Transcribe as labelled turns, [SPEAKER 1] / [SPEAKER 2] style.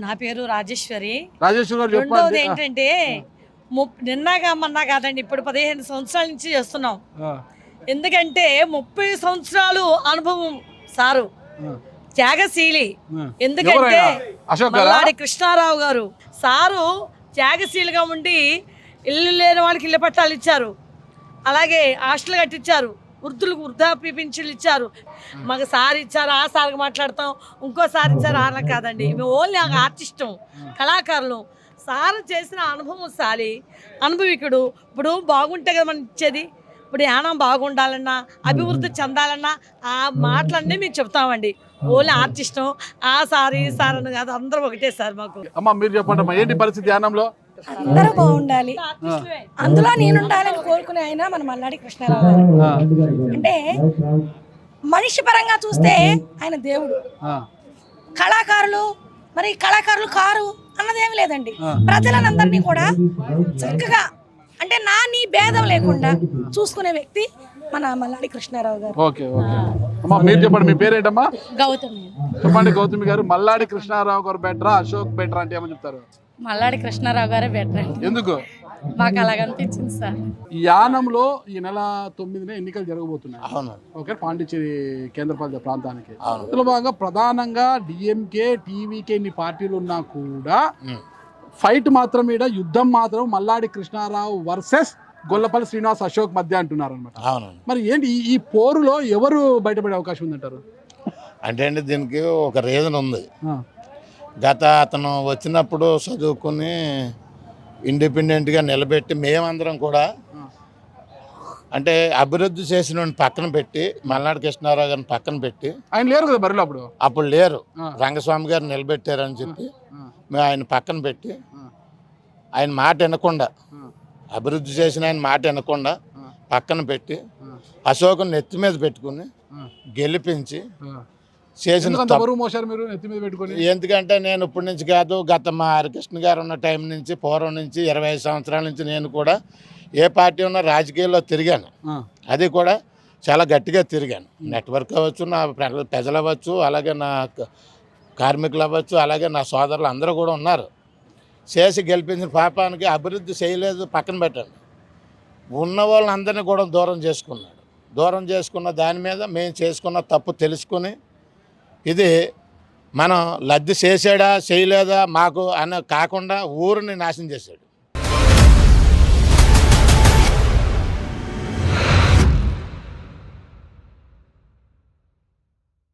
[SPEAKER 1] నా పేరు రాజేశ్వరి.
[SPEAKER 2] రాజేశ్వరి గారు
[SPEAKER 1] రెండోది
[SPEAKER 2] చెప్పండి.
[SPEAKER 1] ఏంటంటే నిన్నాగా మొన్నా కాదండి, ఇప్పుడు 15 సంవత్సరాల నుంచి చేస్తున్నాం. ఎందుకంటే 30 సంవత్సరాలు అనుభవం సారు, త్యాగశీలి. ఎందుకంటే మల్లాడి కృష్ణారావు గారు సారు త్యాగశీలిగా ఉండి ఇల్లు లేని వాళ్ళకి ఇళ్ళ పట్టాలు ఇచ్చారు, అలాగే హాస్టల్ కట్టించారు, వృద్ధులకు వృద్ధాప్య పింఛన్లు ఇచ్చారు. మాకు సార్ ఇచ్చారు, ఆ సార్కి మాట్లాడతాం, ఇంకోసారి ఇచ్చారు, అలా కాదండి. మేము ఓన్లీ ఆర్టిస్టం, కళాకారులు. సార్ చేసిన అనుభవంశాలి, అనుభవికుడు. ఇప్పుడు బాగుంటే కదా మనం ఇచ్చేది. ఇప్పుడు యానం బాగుండాలన్నా, అభివృద్ధి చెందాలన్నా ఆ మాటలన్నీ మేము చెప్తామండి. ఓన్లీ ఆర్టిస్టం, ఆ సార్ ఈ సార్ అని కాదు, అందరూ ఒకటే సార్ మాకు.
[SPEAKER 2] అమ్మా మీరు చెప్పండి అమ్మా, ఏంటి పరిస్థితి యానంలో?
[SPEAKER 3] అందరూ బాగుండాలి, అందులో నేనుండాలని కోరుకునే ఆయన మన మల్లాడి కృష్ణారావు గారు. అంటే మనిషి పరంగా చూస్తే ఆయన దేవుడు, కళాకారులు మరి కళాకారులు కారు అన్నదేమి లేదండి. ప్రజలందరినీ కూడా చక్కగా అంటే నీ భేదం లేకుండా చూసుకునే వ్యక్తి మన మల్లాడి కృష్ణారావు గారు.
[SPEAKER 2] ఓకే ఓకే అమ్మా మీరు చెప్పండి, మీ పేరేంటమ్మా?
[SPEAKER 1] గౌతమి.
[SPEAKER 2] చెప్పండి గౌతమి గారు, మల్లాడి కృష్ణారావు గారు బెటరా, అశోక్ బెటరా అంటే ఏమని చెప్తారు?
[SPEAKER 1] మల్లాడి కృష్ణారావు గారే బెటర్ అండి.
[SPEAKER 2] ఎందుకు?
[SPEAKER 1] మాకు అలాగనిపించింది సార్.
[SPEAKER 2] యానంలో ఈ నెల 9న ఎన్నికలు జరగబోతున్నాయి.
[SPEAKER 4] అవును.
[SPEAKER 2] ఓకే, పాండిచ్చేరి కేంద్రపాలిత ప్రాంతానికి. అందులో భాగంగా ప్రధానంగా డిఎంకే, టీవీకే ఇన్ని పార్టీలు ఉన్నా కూడా ఫైట్ మాత్రం ఈడ యుద్ధం మాత్రం మల్లాడి కృష్ణారావు వర్సెస్ గొల్లపల్లి శ్రీనివాస్ అశోక్ మధ్య అంటున్నారు అనమాట. మరి ఏంటి ఈ పోరులో ఎవరు బయటపడే అవకాశం ఉందంటారు?
[SPEAKER 4] అంటే అండి దీనికి ఒక రీజన్ ఉంది. అతను వచ్చినప్పుడు చదువుకుని ఇండిపెండెంట్గా నిలబెట్టి మేమందరం కూడా అంటే అభివృద్ధి చేసిన పక్కన పెట్టి మల్లాడి కృష్ణారావు గారిని పక్కన పెట్టి,
[SPEAKER 2] ఆయన లేరు కదా బరిలో
[SPEAKER 4] అప్పుడు లేరు, రంగస్వామి గారు నిలబెట్టారని చెప్పి మేము ఆయన పక్కన పెట్టి ఆయన మాట వినకుండా, అభివృద్ధి చేసిన ఆయన మాట వినకుండా పక్కన పెట్టి అశోకుని నెత్తి మీద పెట్టుకుని గెలిపించి చేసిన. ఎందుకంటే నేను ఇప్పటి నుంచి కాదు, మా హరికృష్ణ గారు ఉన్న టైం నుంచి, పూర్వం నుంచి 25 సంవత్సరాల నుంచి నేను కూడా ఏ పార్టీ ఉన్న రాజకీయాల్లో తిరిగాను. అది కూడా చాలా గట్టిగా తిరిగాను. నెట్వర్క్ అవ్వచ్చు, నా ప్రజలు అవ్వచ్చు, అలాగే నా కార్మికులు అవ్వచ్చు, అలాగే నా సోదరులు అందరూ కూడా ఉన్నారు. చేసి గెలిపించిన పాపానికి అభివృద్ధి చేయలేదు పక్కన పెట్టండి, ఉన్న వాళ్ళందరినీ కూడా దూరం చేసుకున్నాడు. దూరం చేసుకున్న దాని మీద మేము చేసుకున్న తప్పు తెలుసుకుని ఇది మనం లబ్ధి చేసాడా చేయలేదా మాకు అని కాకుండా ఊరిని నాశనం చేశాడు.